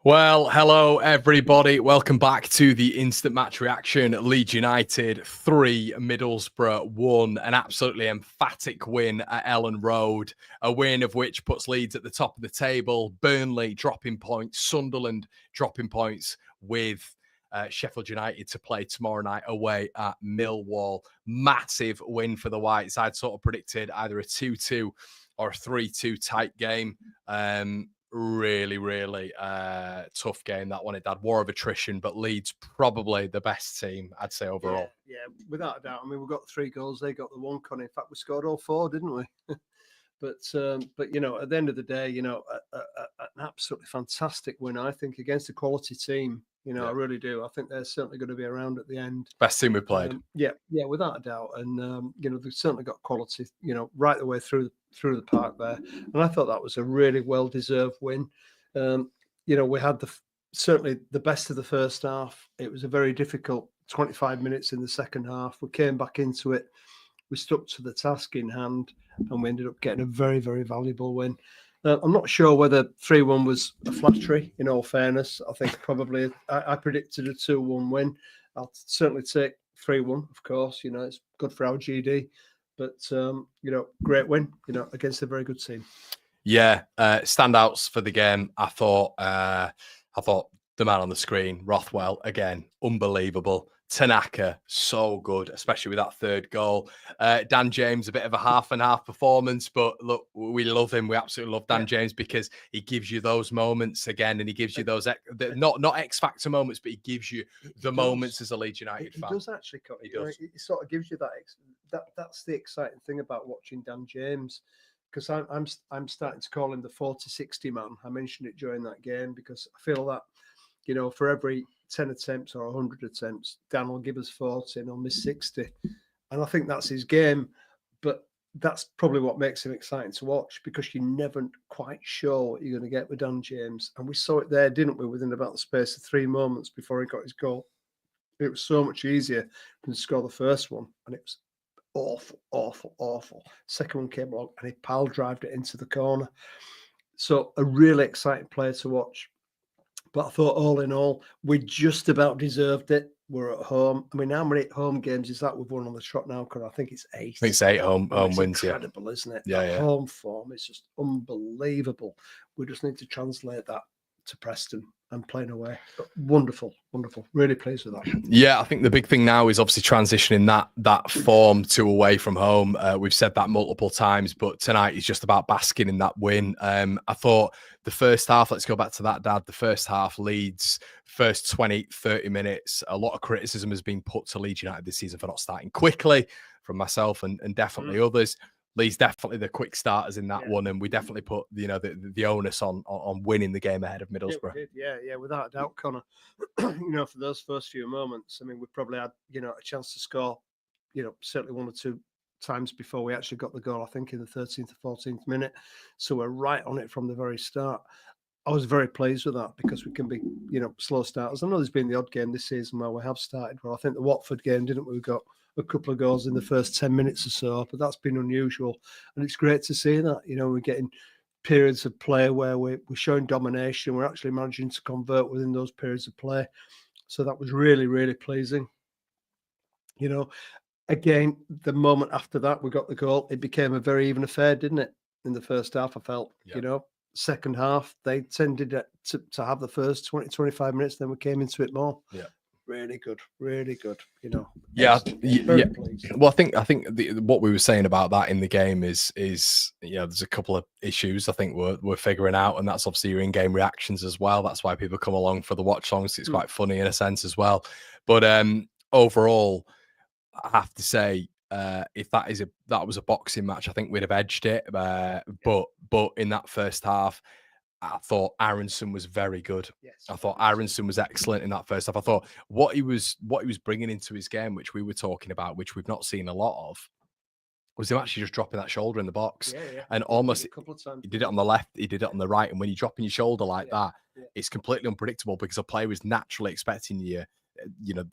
Well, hello everybody. Welcome back to the instant match reaction. Leeds United 3, Middlesbrough 1. An absolutely emphatic win at Ellen Road. A win of which puts Leeds at the top of the table. Burnley dropping points. Sunderland dropping points with Sheffield United to play tomorrow night away at Millwall. Massive win for the Whites. I'd sort of predicted either a 2-2 or a 3-2 tight game. Really tough game, that one. It had war of attrition, but Leeds probably the best team, I'd say, overall. Yeah, without a doubt. I mean, we got 3 goals, they got the 1, Connor. In fact, we scored all 4, didn't we? but you know, at the end of the day, you know, an absolutely fantastic win, I think, against a quality team. You know, I really do. I think they're certainly going to be around at the end. Best team we played. Yeah, without a doubt. And you know, they've certainly got quality, you know, right the way through the park there. And I thought that was a really well-deserved win. You know, we had certainly the best of the first half. It was a very difficult 25 minutes in the second half. We came back into it. We stuck to the task in hand, and we ended up getting a very, very valuable win. I'm not sure whether 3-1 was a flattery, in all fairness. I think probably I predicted a 2-1 win. I'll certainly take 3-1, of course. You know, it's good for our GD. But, you know, great win, you know, against a very good team. Yeah, standouts for the game. I thought the man on the screen, Rothwell, again, unbelievable. Tanaka, so good, especially with that third goal. Dan James, a bit of a half and half performance, but look, we love him. We absolutely love Dan James because he gives you those moments again, and he gives you those not X factor moments, but he gives you the moments as a Leeds United fan. He does actually, He does. It sort of gives you that's the exciting thing about watching Dan James, because I'm starting to call him the 40-60 man. I mentioned it during that game because I feel that, you know, for every 10 attempts or 100 attempts, Dan will give us 40 and he'll miss 60. And I think that's his game. But that's probably what makes him exciting to watch, because you're never quite sure what you're going to get with Dan James. And we saw it there, didn't we, within about the space of 3 moments before he got his goal. It was so much easier than to score the first one. And it was awful. Second one came along and he pile drived it into the corner. So a really exciting player to watch. But I thought, all in all, we just about deserved it. We're at home. I mean, how many home games is that we've won on the trot now? Because I think it's 8. I think it's 8 home wins. Incredible, isn't it? Yeah. Home form is just unbelievable. We just need to translate that to Preston and playing away. But wonderful. Really pleased with that. Yeah, I think the big thing now is obviously transitioning that form to away from home. We've said that multiple times, but tonight is just about basking in that win. I thought the first half, let's go back to that, Dad. The first half, Leeds, first 20, 30 minutes, a lot of criticism has been put to Leeds United this season for not starting quickly, from myself and definitely others. Leeds definitely the quick starters in that one, and we definitely put, you know, the onus on winning the game ahead of Middlesbrough. Yeah, without a doubt, Connor. You know, for those first few moments, I mean, we probably had, you know, a chance to score, you know, certainly 1 or 2 times before we actually got the goal, I think in the 13th or 14th minute. So we're right on it from the very start. I was very pleased with that, because we can be, you know, slow starters. I know there's been the odd game this season where we have started. Well, I think the Watford game, didn't we? We got a couple of goals in the first 10 minutes or so, but that's been unusual. And it's great to see that, you know, we're getting periods of play where we're showing domination. We're actually managing to convert within those periods of play. So that was really pleasing. You know, again, the moment after that, we got the goal. It became a very even affair, didn't it? In the first half, I felt, you know, second half, they tended to have the first 20, 25 minutes. Then we came into it more. Yeah. Really good, you know. Yeah. Well, I think what we were saying about that in the game is you know, there's a couple of issues I think we're figuring out, and that's obviously your in-game reactions as well. That's why people come along for the watch longs. It's quite funny in a sense as well. But overall, I have to say, if that was a boxing match, I think we'd have edged it. But in that first half, I thought Aaronson was very good. Yes. I thought Aaronson was excellent in that first half. I thought what he was bringing into his game, which we were talking about, which we've not seen a lot of, was him actually just dropping that shoulder in the box. And almost, a couple of times. He did it on the left, he did it on the right. And when you're dropping your shoulder like that, it's completely unpredictable, because a player is naturally expecting you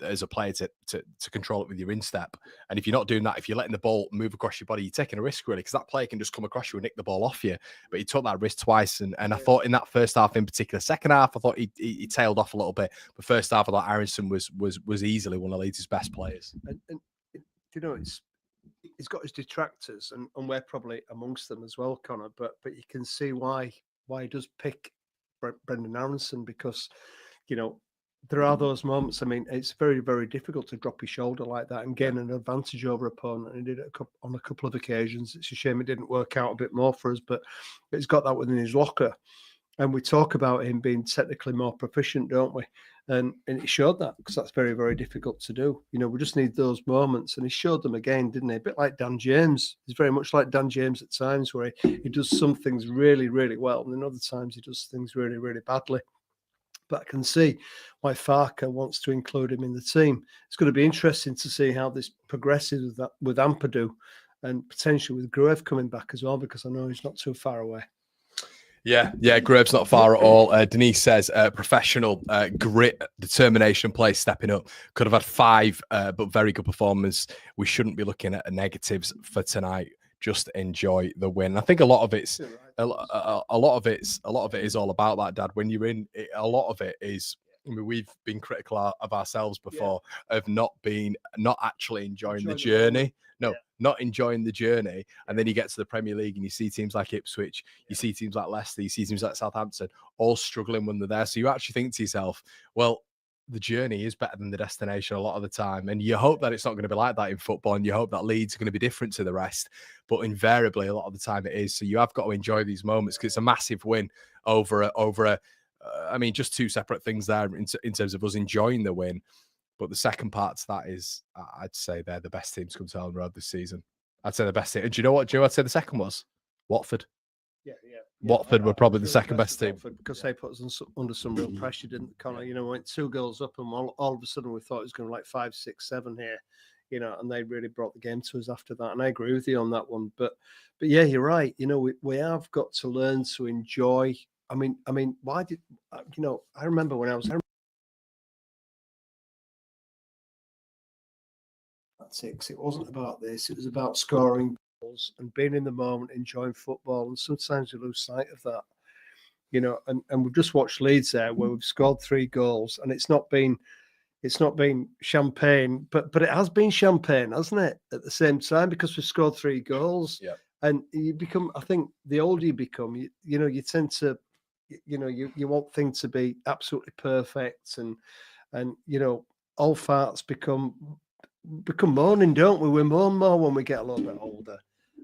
as a player to control it with your instep. And if you're not doing that, if you're letting the ball move across your body, you're taking a risk, really, because that player can just come across you and nick the ball off you. But he took that risk twice. And I thought in that first half in particular, second half, I thought he tailed off a little bit. But first half, I thought Aaronson was easily one of Leeds' best players. And he's got his detractors, and we're probably amongst them as well, Connor. But you can see why he does pick Brendan Aaronson, because there are those moments. I mean, it's very, very difficult to drop your shoulder like that and gain an advantage over opponent. And he did it on a couple of occasions. It's a shame it didn't work out a bit more for us, but he's got that within his locker. And we talk about him being technically more proficient, don't we? And it showed that, because that's very, very difficult to do. We just need those moments. And he showed them again, didn't he? A bit like Dan James. He's very much like Dan James at times, where he does some things really, really well. And then other times he does things really, really badly. But I can see why Farke wants to include him in the team. It's going to be interesting to see how this progresses with Ampadu, and potentially with Gruev coming back as well, because I know he's not too far away. Yeah, Gruev's not far at all. Denise says professional, grit, determination, play stepping up. Could have had 5, but very good performance. We shouldn't be looking at negatives for tonight. Just enjoy the win. I think a lot of it's a lot of it is all about that, Dad. When you're in it, a lot of it is. I mean, we've been critical of ourselves before, of not actually enjoying the journey. Not enjoying the journey. And then you get to the Premier League and you see teams like Ipswich, you see teams like Leicester, you see teams like Southampton, all struggling when they're there. So you actually think to yourself, well, the journey is better than the destination a lot of the time. And you hope that it's not going to be like that in football, and you hope that Leeds are going to be different to the rest. But invariably, a lot of the time it is. So you have got to enjoy these moments, because it's a massive win over I mean, just 2 separate things there in terms of us enjoying the win. But the second part to that is, I'd say they're the best team to come to Ellen Road this season. I'd say the best team. And do you know what? I'd say the second was? Watford. Yeah. Watford were probably the second best team. Because they put us under some real pressure, didn't they, Connor? We went 2 goals up, and all of a sudden we thought it was going to be like 5, 6, 7 here. And they really brought the game to us after that. And I agree with you on that one. But yeah, you're right. We have got to learn to enjoy. I mean, why did I remember when I was. It wasn't about this. It was about scoring goals and being in the moment, enjoying football. And sometimes you lose sight of that, And we've just watched Leeds there, where we've scored 3 goals, and it's not been champagne, but it has been champagne, hasn't it? At the same time, because we've scored 3 goals. Yeah. And you become, I think, the older you become, you tend to, you want things to be absolutely perfect, and all farts become moaning, don't we? We moan more when we get a little bit older.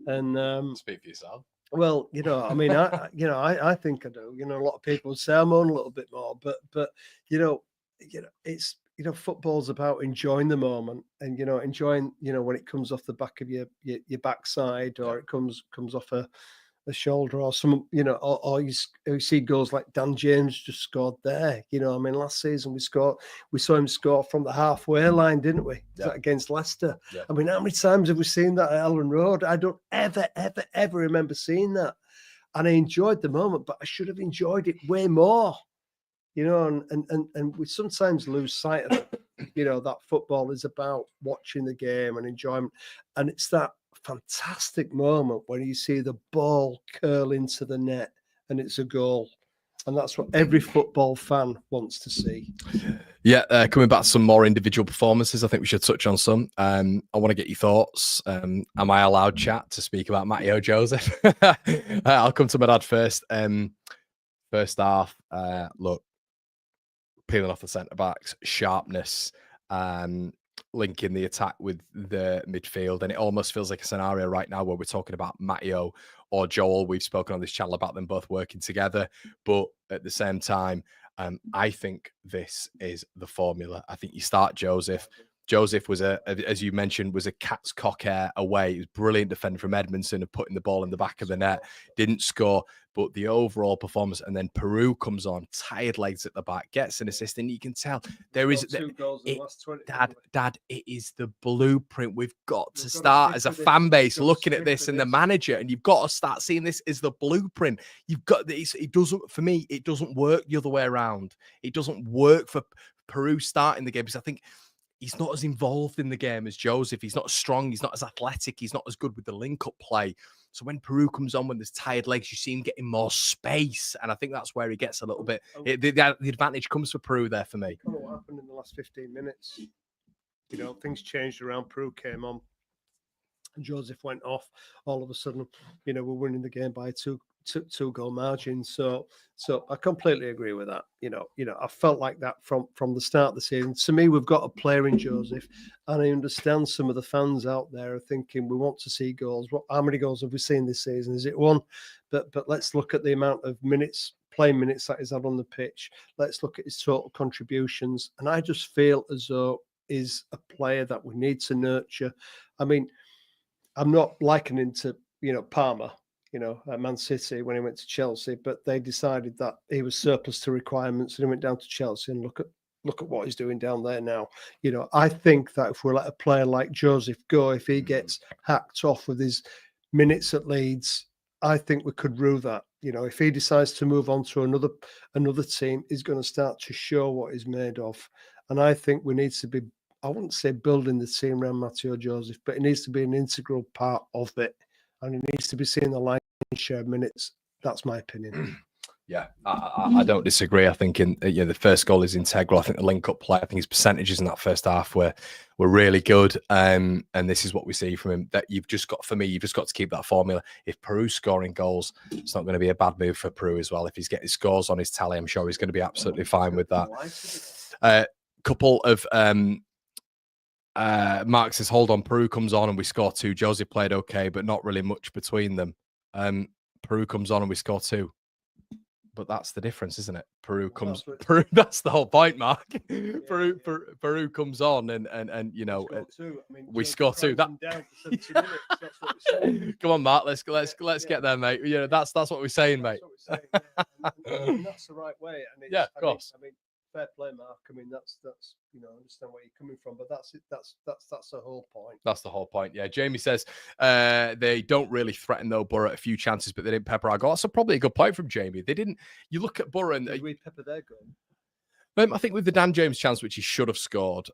And speak for yourself. Well, I mean, I think I do. A lot of people would say I moan a little bit more, but it's football's about enjoying the moment, and enjoying when it comes off the back of your backside, or it comes off a shoulder, or some or you see goals like Dan James just scored there. I mean, last season we saw him score from the halfway line, didn't we? Yeah. Against Leicester. Yeah. I mean, how many times have we seen that at Ellen Road? I don't ever remember seeing that. And I enjoyed the moment, but I should have enjoyed it way more. And we sometimes lose sight of it. That football is about watching the game and enjoyment, and it's that fantastic moment when you see the ball curl into the net and it's a goal. And that's what every football fan wants to see. Yeah, coming back to some more individual performances, I think we should touch on some. I want to get your thoughts. Am I allowed chat to speak about Matteo Joseph? I'll come to my dad first. First half, look, peeling off the centre-backs, sharpness, linking the attack with the midfield. And it almost feels like a scenario right now where we're talking about Matteo or Joel. We've spoken on this channel about them both working together. But at the same time, I think this is the formula. I think you start Joseph. Joseph was as you mentioned, was a cat's cock air away. He was brilliant defender from Edmondson of putting the ball in the back of the net. Didn't score, but the overall performance. And then Piroe comes on, tired legs at the back, gets an assist, and you can tell there is 2 goals in the last 20. Dad, it is the blueprint. We've got to start as a fan base looking at this, and the manager, and you've got to start seeing this as the blueprint. You've got this. It doesn't, for me, it doesn't work the other way around. It doesn't work for Piroe starting the game, because I think he's not as involved in the game as Joseph. He's not as strong. He's not as athletic. He's not as good with the link-up play. So when Piroe comes on, when there's tired legs, you see him getting more space. And I think that's where he gets a little bit... The advantage comes for Piroe there for me. What happened in the last 15 minutes? You know, things changed around. Piroe came on. Joseph went off. All of a sudden, you know, we're winning the game by two goal margin. So I completely agree with that. You know, I felt like that from the start of the season. To me, we've got a player in Joseph, and I understand some of the fans out there are thinking we want to see goals. How many goals have we seen this season? Is it one? But let's look at the amount of playing minutes that he's had on the pitch. Let's look at his total contributions, and I just feel as though is a player that we need to nurture. I mean, I'm not likening to, you know, Palmer, you know, at Man City when he went to Chelsea, but they decided that he was surplus to requirements and he went down to Chelsea, and look at what he's doing down there now. You know, I think that if we let a player like Joseph go, if he gets hacked off with his minutes at Leeds, I think we could rue that. You know, if he decides to move on to another team, he's going to start to show what he's made of. And I think we need to be, I wouldn't say building the team around Matteo Joseph, but it needs to be an integral part of it. And he needs to be seeing the lion's share of minutes. That's my opinion. Yeah, I don't disagree. I think the first goal is integral. I think the link-up play, I think his percentages in that first half were really good. And this is what we see from him. That you've just got to keep that formula. If Piroe's scoring goals, it's not going to be a bad move for Piroe as well. If he's getting scores on his tally, I'm sure he's going to be absolutely fine with that. Couple of Mark says, hold on, Piroe comes on and we score 2. Joseph played okay, but not really much between them. Piroe comes on and we score 2. But that's the difference, isn't it? Piroe, that's the whole point, Mark. Piroe comes on and you know, we score 2. Come on, Mark, let's get there, mate. You know, that's what we're saying, mate. And that's the right way. And yeah, of course. I mean, fair play, Mark. I mean, that's you know, I understand where you're coming from, but that's it. That's the whole point. That's the whole point. Yeah, Jamie says they don't really threaten though. Borough a few chances, but they didn't pepper our goal. That's probably a good point from Jamie. They didn't. You look at Borough and we pepper their goal. I think with the Dan James chance, which he should have scored.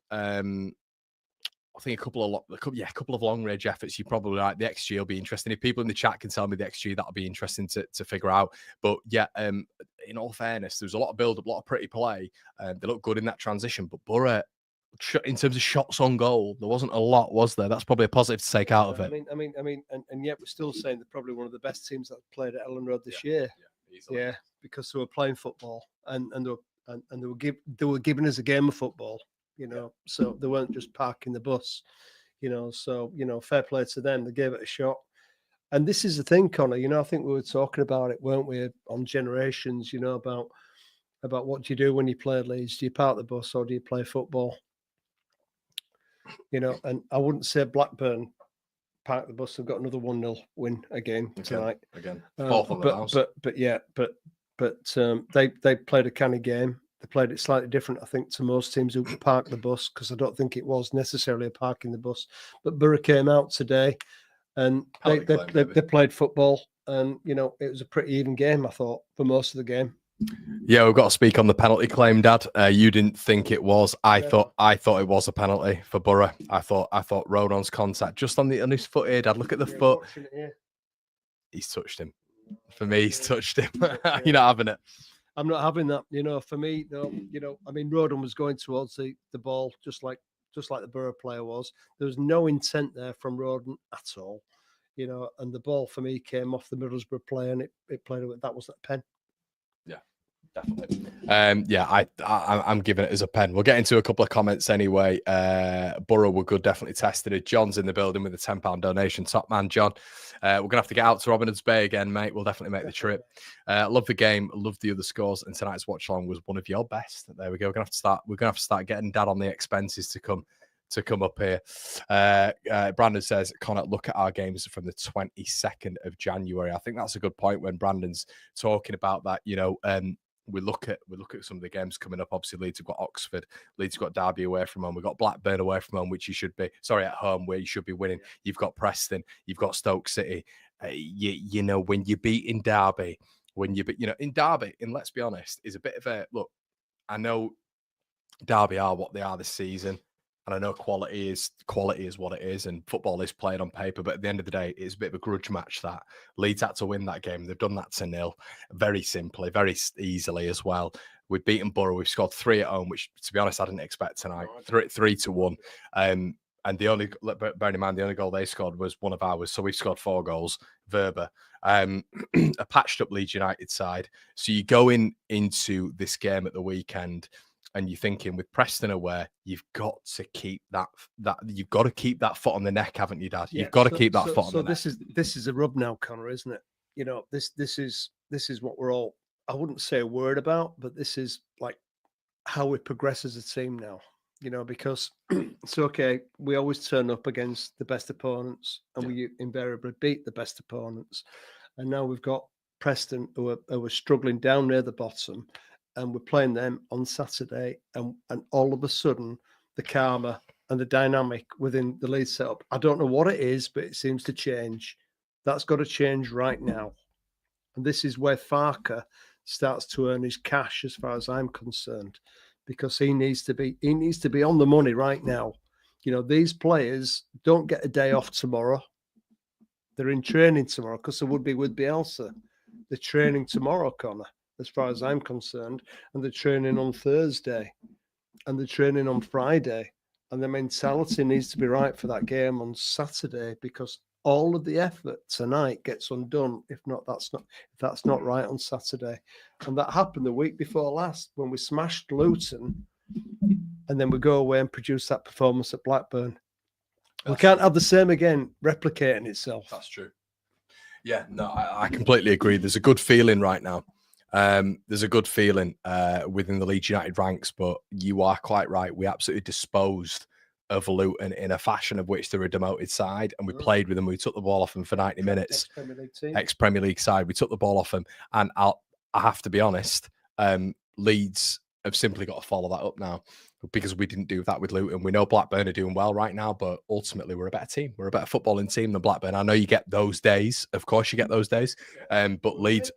I think a couple of long range efforts. You're probably right. The XG will be interesting. If people in the chat can tell me the XG, that'll be interesting to figure out. But yeah, in all fairness, there was a lot of build up, a lot of pretty play. They look good in that transition. But Borough, in terms of shots on goal, there wasn't a lot, was there? That's probably a positive to take out of it. I mean, and yet we're still saying they're probably one of the best teams that played at Ellen Road this year. Yeah, because they were playing football and they were giving us a game of football. You know, so they weren't just parking the bus, you know, so, you know, fair play to them. They gave it a shot. And this is the thing, Connor, you know, I think we were talking about it, weren't we, on Generations, you know, about what do you do when you play Leeds? Do you park the bus or do you play football? You know, and I wouldn't say Blackburn parked the bus. They've got another 1-0 win again tonight. Fourth on the house. But they played a canny game. They played it slightly different, I think, to most teams who park the bus, because I don't think it was necessarily a parking the bus. But Borough came out today and they played football, and, you know, it was a pretty even game, I thought, for most of the game. Yeah, we've got to speak on the penalty claim, Dad. You didn't think it was. I thought it was a penalty for Borough. I thought Rodon's contact just on his foot here, Dad. Look at the foot. He's touched him. For me, he's touched him. You're not having it. I'm not having that, you know. For me, no, you know, I mean, Rodon was going towards the ball just like the Borough player was. There was no intent there from Rodon at all, you know. And the ball for me came off the Middlesbrough player, and it played away. That wasn't a pen. Yeah, definitely. I'm giving it as a pen. We'll get into a couple of comments anyway. Borough were good, definitely tested it. John's in the building with a £10 donation. Top man, John. We're gonna have to get out to Robinhood's Bay again, mate. We'll definitely make the trip. Love the game, love the other scores, and tonight's watch along was one of your best. There we go. We're gonna have to start getting Dad on the expenses to come up here. Brandon says, Connor, look at our games from the 22nd of January. I think that's a good point when Brandon's talking about that. You know, we look at some of the games coming up. Obviously, Leeds have got Oxford, Leeds have got Derby away from home. We've got Blackburn away from home, which at home, where you should be winning. You've got Preston, you've got Stoke City. You know, when you beat in Derby, in Derby, and let's be honest, is a bit of a look. I know Derby are what they are this season. And I know quality is what it is, and football is played on paper. But at the end of the day, it's a bit of a grudge match that Leeds had to win that game. They've done that to nil, very simply, very easily as well. We've beaten Borough. We've scored 3 at home, which, to be honest, I didn't expect tonight. 3-1. And bearing in mind, the only goal they scored was one of ours. So we've scored 4 goals. Wober, a patched up Leeds United side. So you go into this game at the weekend, and you're thinking, with Preston away, you've got to keep that foot on the neck, haven't you, Dad? You've got to keep that foot on the neck. So this is a rub now, Connor, isn't it? You know, this is what we're all, I wouldn't say a word about, but this is like how we progress as a team now. You know, because it's okay, we always turn up against the best opponents, and we invariably beat the best opponents. And now we've got Preston, who are struggling down near the bottom, and we're playing them on Saturday, and all of a sudden the karma and the dynamic within the Leeds setup, I don't know what it is, but it seems to change. That's got to change right now. And this is where Farke starts to earn his cash, as far as I'm concerned, because he needs to be on the money right now. You know, these players don't get a day off tomorrow. They're in training tomorrow, because they would be with Bielsa. They're training tomorrow, Connor, as far as I'm concerned, and they're training on Thursday, and they're training on Friday, and the mentality needs to be right for that game on Saturday, because all of the effort tonight gets undone if that's not right on Saturday. And that happened the week before last when we smashed Luton, and then we go away and produce that performance at Blackburn. We can't have the same again replicating itself. That's true. Yeah, no, I completely agree. There's a good feeling right now. There's a good feeling within the Leeds United ranks, but you are quite right. We absolutely disposed of Luton in a fashion of which they're a demoted side, and we played with them. We took the ball off them for 90 minutes. Ex-Premier League side. We took the ball off them, and I have to be honest, Leeds have simply got to follow that up now, because we didn't do that with Luton. We know Blackburn are doing well right now, but ultimately we're a better team. We're a better footballing team than Blackburn. I know you get those days. Of course you get those days. But Leeds...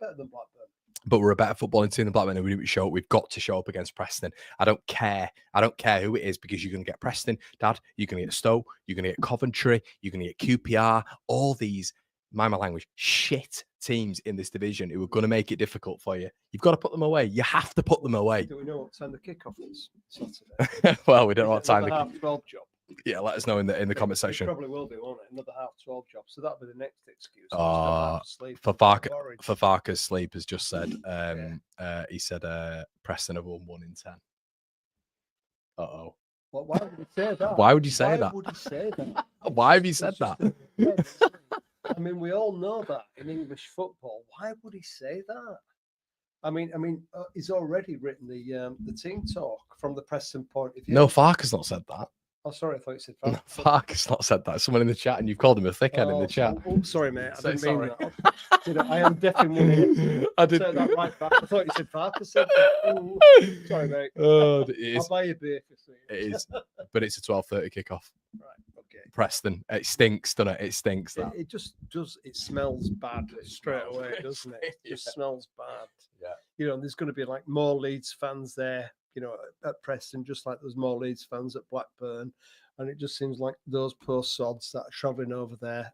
But we're a better footballing team than Blackburn, and we didn't show. We've got to show up against Preston. I don't care who it is, because you're going to get Preston, Dad. You're going to get Stoke. You're going to get Coventry. You're going to get QPR. All these, mind my language, shit teams in this division who are going to make it difficult for you. You've got to put them away. You have to put them away. Do we know what time the kickoff is Saturday? Well, we don't know what time. Half 12 job. Yeah, let us know in the comment section. It probably will be, won't it? Another half 12 job. So that'll be the next excuse. For Farke's sleep has just said, he said Preston have won 1 in 10. Uh-oh. Well, why would he say that? Why would you say that? Why would he say that? Why have you said that? I mean, we all know that in English football. Why would he say that? I mean, he's already written the team talk from the Preston point of view. No, Farke's not said that. Oh, sorry, I thought you said Farke. No, Farke's not said that. Someone in the chat, and you've called him a thickhead in the chat. Oh, sorry, mate. I didn't mean that. You know, I am deaf in one ear. I did that right back. I thought you said Farke said that. Ooh. Sorry, mate. I'll buy you a beer for seeing it. It is, but it's a 12:30 kickoff. Right. Okay. Preston. It stinks, doesn't it? It stinks. That. It just does. It smells bad straight away, doesn't it? It just smells bad. Yeah. You know, there's going to be like more Leeds fans there, you know, at Preston, just like there's more Leeds fans at Blackburn. And it just seems like those poor sods that are travelling over there.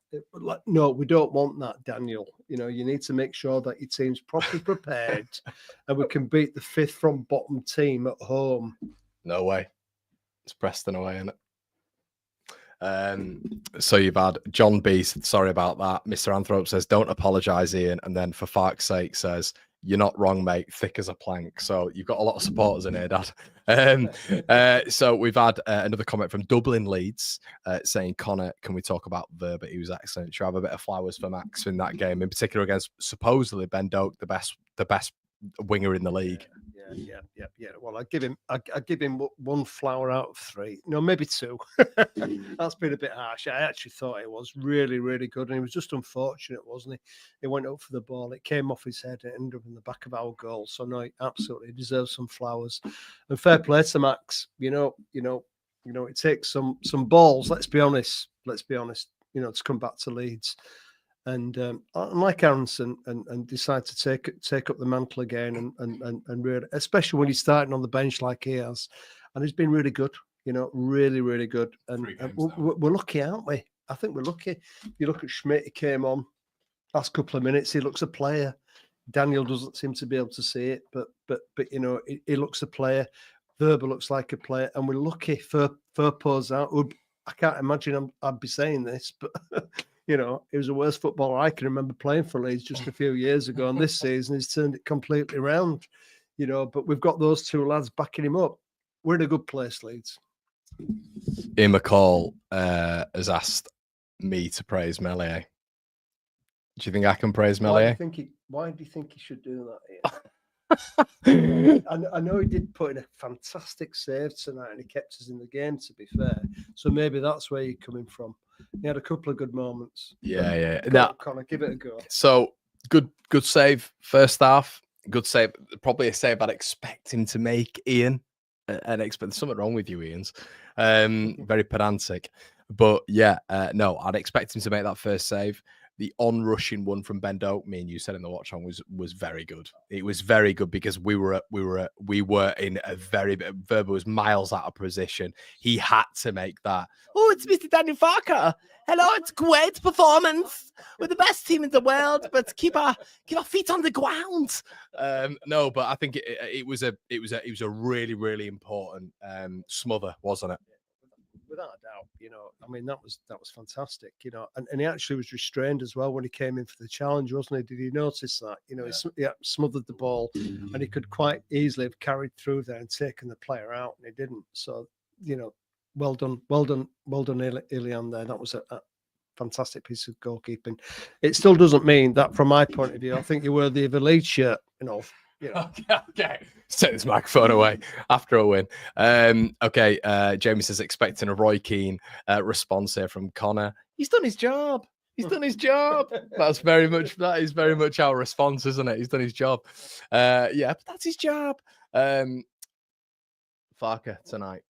No, we don't want that, Daniel. You know, you need to make sure that your team's properly prepared and we can beat the 5th from bottom team at home. No way. It's Preston away, isn't it? So you've had John B. said, sorry about that. Mr. Anthrope says, don't apologise, Ian. And then for Farke's sake says, you're not wrong, mate. Thick as a plank. So you've got a lot of supporters in here, Dad. So we've had another comment from Dublin Leeds saying, Connor, can we talk about Wober? He was excellent. Should have a bit of flowers for Max in that game, in particular against supposedly Ben Doak, the best winger in the league. Yeah. Well, I give him 1 flower out of 3. No, maybe 2. That's been a bit harsh. I actually thought it was really, really good, and he was just unfortunate, wasn't he? He went up for the ball, it came off his head, and it ended up in the back of our goal. So no, he absolutely deserves some flowers. And fair play to Max. You know, it takes some balls. Let's be honest. You know, to come back to Leeds. And like Aaronson, and decide to take up the mantle again, and really, especially when he's starting on the bench like he has. and he's been really good. You know, really, really good. And we're lucky, aren't we? I think we're lucky. You look at Schmidt, he came on last couple of minutes. He looks a player. Daniel doesn't seem to be able to see it, but you know, he looks a player. Wober looks like a player, and we're lucky for Farke's out. I can't imagine I'd be saying this, but you know, he was the worst footballer I can remember playing for Leeds just a few years ago, and this season he's turned it completely around. You know, but we've got those two lads backing him up. We're in a good place, Leeds. Ian McCall has asked me to praise Meslier. Do you think I can praise Meslier? Why do you think he should do that, Ian? I know he did put in a fantastic save tonight, and he kept us in the game, to be fair. So maybe that's where you're coming from. He had a couple of good moments. Yeah. Connor, give it a go. So good save first half. Good save. Probably a save I'd expect him to make, Ian. And expect something wrong with you, Ian's. Very pedantic. But yeah, no, I'd expect him to make that first save. The on-rushing one from Ben Doak, me and you said in the watch on, was very good. It was very good because we were in a very Wober was miles out of position. He had to make that. Oh, it's Mr. Daniel Farke. Hello, it's great performance. We're the best team in the world, but keep our feet on the ground. No, but I think it was a really, really important smother, wasn't it? Without a doubt, you know, I mean, that was fantastic, you know, and he actually was restrained as well when he came in for the challenge, wasn't he? Did you notice that? You know, he smothered the ball, and he could quite easily have carried through there and taken the player out, and he didn't. So, you know, well done, Ilian there. That was a fantastic piece of goalkeeping. It still doesn't mean that, from my point of view, I think you're worthy of a Leeds shirt, you know. Yeah. Okay. Let's take this microphone away after a win. Okay. Jamie says expecting a Roy Keane response here from Connor. He's done his job. He's done his job. That is very much our response, isn't it? He's done his job. Yeah, but that's his job. Farke tonight.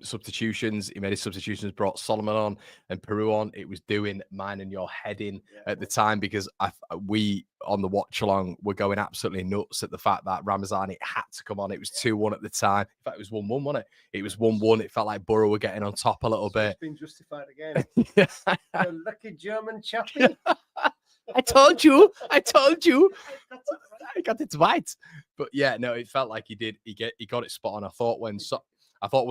Substitutions. He made his substitutions, brought Solomon on and Piroe on. It was doing mine and your head in at the time, because we on the watch along were going absolutely nuts at the fact that Ramazani had to come on. It was 2-1 at the time. In fact, it was 1-1, wasn't it? It was 1-1. It felt like Borough were getting on top a little bit. It's been justified again. You lucky German chappie. I told you. I got it right. But yeah, no, it felt like he did. He got it spot on. I thought when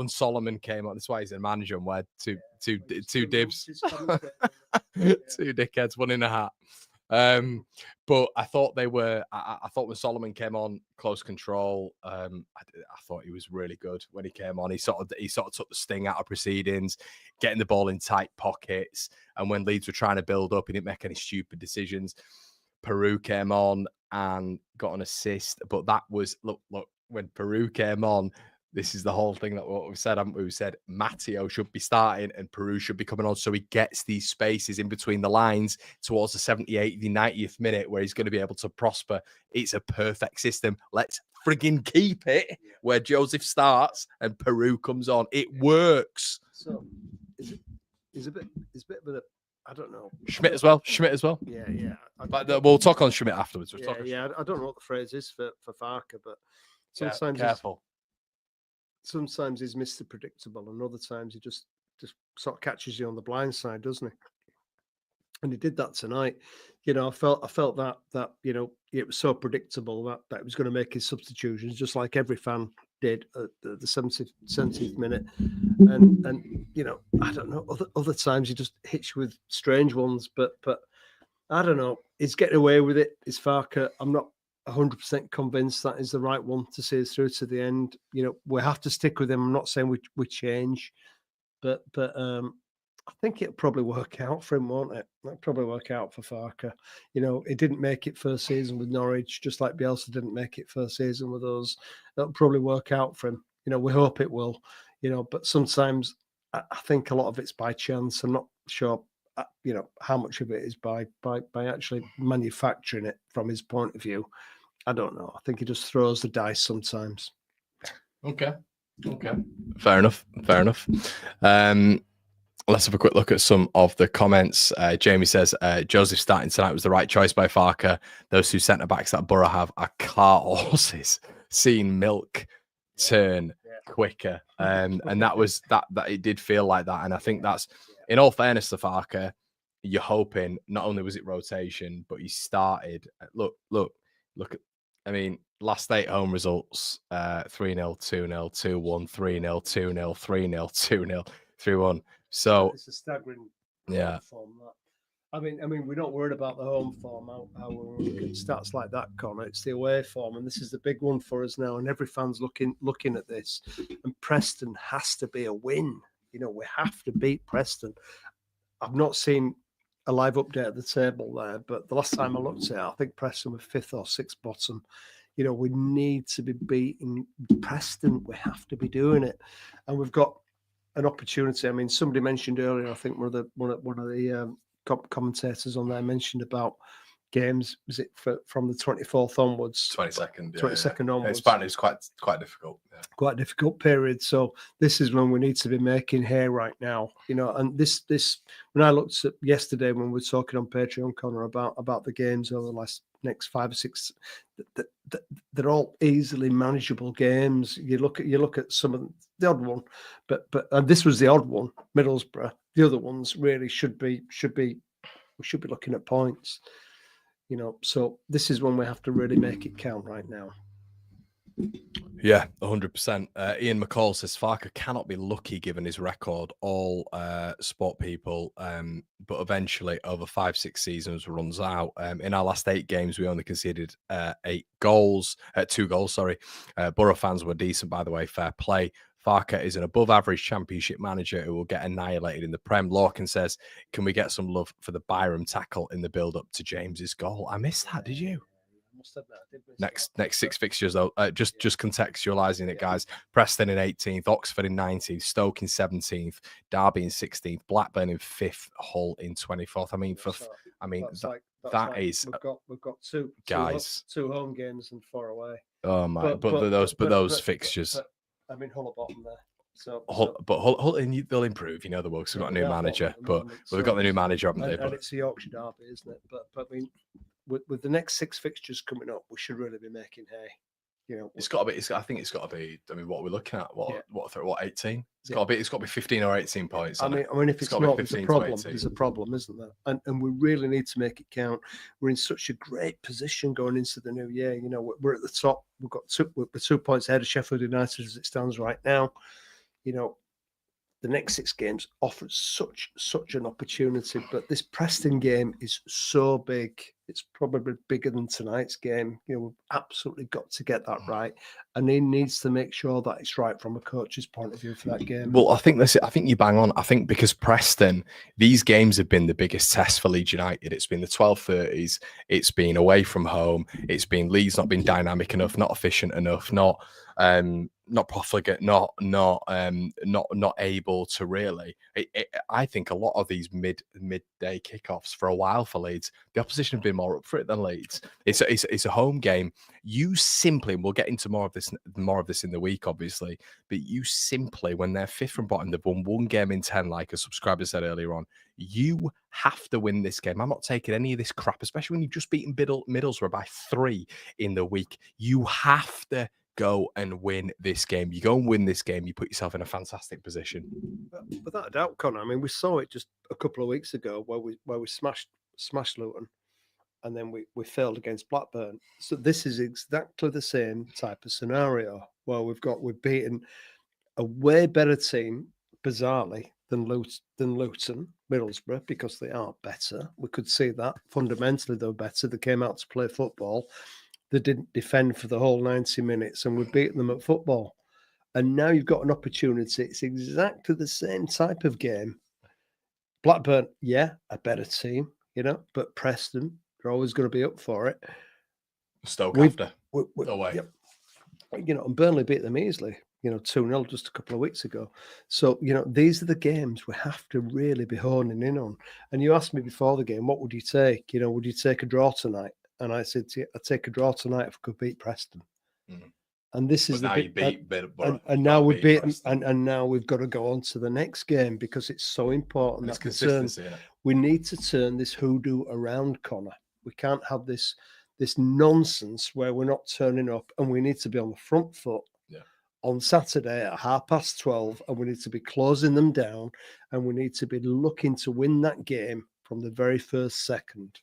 Solomon came on, that's why he's a manager, and we had two dibs, two dickheads, one in a hat. But I thought I thought when Solomon came on, close control. I thought he was really good when he came on. He sort of took the sting out of proceedings, getting the ball in tight pockets. And when Leeds were trying to build up, he didn't make any stupid decisions. Piroe came on and got an assist. But that was look when Piroe came on. This is the whole thing that what we've said, haven't we? We said Matteo should be starting and Piroe should be coming on, so he gets these spaces in between the lines towards the 78th, 90th minute where he's going to be able to prosper. It's a perfect system. Let's frigging keep it where Joseph starts and Piroe comes on. It works. So it's a bit of a, I don't know. Schmidt as well. Yeah. But we'll talk on Schmidt afterwards. I don't know what the phrase is for Farke, but sometimes careful. Sometimes he's Mr. Predictable, and other times he just sort of catches you on the blind side, doesn't he? And he did that tonight. You know, I felt that you know, it was so predictable that he was going to make his substitutions, just like every fan did at the 70th minute. And you know, I don't know. Other times he just hits you with strange ones, but I don't know. He's getting away with it. It's Farke. I'm not 100% convinced that is the right one to see us through to the end. You know, we have to stick with him. I'm not saying we change, but I think it'll probably work out for him, won't it? It'll probably work out for Farke. You know, he didn't make it first season with Norwich, just like Bielsa didn't make it first season with us. It'll probably work out for him. You know, we hope it will. You know, but sometimes I think a lot of it's by chance. I'm not sure, you know, how much of it is by actually manufacturing it from his point of view. I don't know. I think he just throws the dice sometimes. Okay. Fair enough. Let's have a quick look at some of the comments. Jamie says, Joseph starting tonight was the right choice by Farke. Those two centre-backs that Borough have are cart horses. Seeing milk turn quicker. And that was that it did feel like that. And I think that's, in all fairness to Farke, you're hoping not only was it rotation, but he started. Look at, I mean, last 8 home results, 3-0, 2-0, 2-1, 3-0, 2-0, 3-0, 2-0, 3-1. So it's a staggering form, that. I mean, we're not worried about the home form. How we look at stats like that, Connor. It's the away form, and this is the big one for us now. And every fan's looking at this. And Preston has to be a win. We have to beat Preston. I've not seen a live update of the table there, but the last time I looked at it, I think Preston were 5th or 6th bottom. We need to be beating Preston. We have to be doing it, and we've got an opportunity. I mean, somebody mentioned earlier, I think one of the commentators on there mentioned about games. Was it from the 24th onwards? 22nd onwards. It's quite difficult. Yeah. Quite a difficult period. So this is when we need to be making hay right now. And this when I looked at yesterday when we were talking on Patreon, Connor, about the games over the next 5 or 6, they're all easily manageable games. You look at some of the odd one, but this was the odd one, Middlesbrough. The other ones really should be we should be looking at points. So this is when we have to really make it count right now. Yeah, 100%. Ian McCall says Farke cannot be lucky given his record. All sport people, but eventually over 5-6 seasons runs out. In our last 8 games, we only conceded 2 goals. Borough fans were decent, by the way. Fair play. Farke is an above-average championship manager who will get annihilated in the Prem. Lorcan says, can we get some love for the Byram tackle in the build-up to James's goal? I missed that, did you? Next 6 fixtures, though, just contextualising it, guys. Preston in 18th, Oxford in 19th, Stoke in 17th, Derby in 16th, Blackburn in 5th, Hull in 24th. We've got two home games and 4 away. Oh my! But those fixtures. Hull are bottom there. But Hull, they'll improve. The will, because we've got a new manager. But we've got the new manager, haven't they? And it's the Yorkshire Derby, isn't it? But I mean, with the next 6 fixtures coming up, we should really be making hay. It's got to be. I think it's got to be. I mean, what are we looking at? What 18? It's got to be. It's got to be 15 or 18 points. I mean, if it's not, there's a problem. There's a problem, isn't there? And we really need to make it count. We're in such a great position going into the new year. We're at the top. We're 2 points ahead of Sheffield United as it stands right now. The next 6 games offer such an opportunity, but this Preston game is so big. It's probably bigger than tonight's game. We've absolutely got to get that right, and he needs to make sure that it's right from a coach's point of view for that game. Well, I think you bang on. I think because Preston, these games have been the biggest test for Leeds United. It's been the 12:30s. It's been away from home. It's been Leeds not been dynamic enough, not efficient enough, not profligate, not able to really. I think a lot of these midday kickoffs for a while for Leeds, the opposition have been more up for it than Leeds. It's a home game. You simply, and we'll get into more of this in the week, obviously, but you simply, when they're 5th from bottom, they've won 1 game in 10, like a subscriber said earlier on. You have to win this game. I'm not taking any of this crap, especially when you've just beaten Middlesbrough by 3 in the week. You have to go and win this game. You go and win this game, you put yourself in a fantastic position. Without a doubt, Connor. I mean, we saw it just a couple of weeks ago where we smashed Luton, and then we failed against Blackburn. So this is exactly the same type of scenario where we've beaten a way better team, bizarrely, than Luton, Middlesbrough, because they are better. We could see that fundamentally they were better. They came out to play football. They didn't defend for the whole 90 minutes, and we've beaten them at football. And now you've got an opportunity. It's exactly the same type of game. Blackburn, a better team, but Preston, they're always going to be up for it. Stoke after. Away. Yep. And Burnley beat them easily, 2-0 just a couple of weeks ago. So, these are the games we have to really be honing in on. And you asked me before the game, what would you take? Would you take a draw tonight? And I said to you, I'd take a draw tonight if I could beat Preston. Mm. And this is and now we beat them, and now we've got to go on to the next game because it's so important. It's consistency. We need to turn this hoodoo around, Connor. We can't have this nonsense where we're not turning up, and we need to be on the front foot on Saturday at 12:30, and we need to be closing them down, and we need to be looking to win that game from the very first second.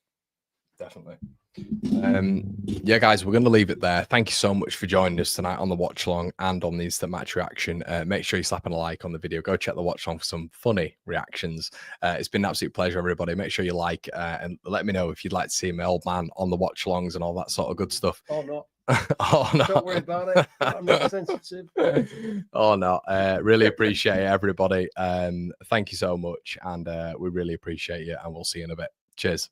Definitely. Yeah, guys, we're going to leave it there. Thank you so much for joining us tonight on the watch along and on the instant match reaction. Make sure you're slapping a like on the video. Go check the watch along for some funny reactions. It's been an absolute pleasure, everybody. Make sure you like and let me know if you'd like to see my old man on the watch alongs and all that sort of good stuff. Oh no. Oh no, don't worry about it. I'm not sensitive. Oh no, really appreciate it, everybody. Thank you so much, and we really appreciate you, and we'll see you in a bit. Cheers.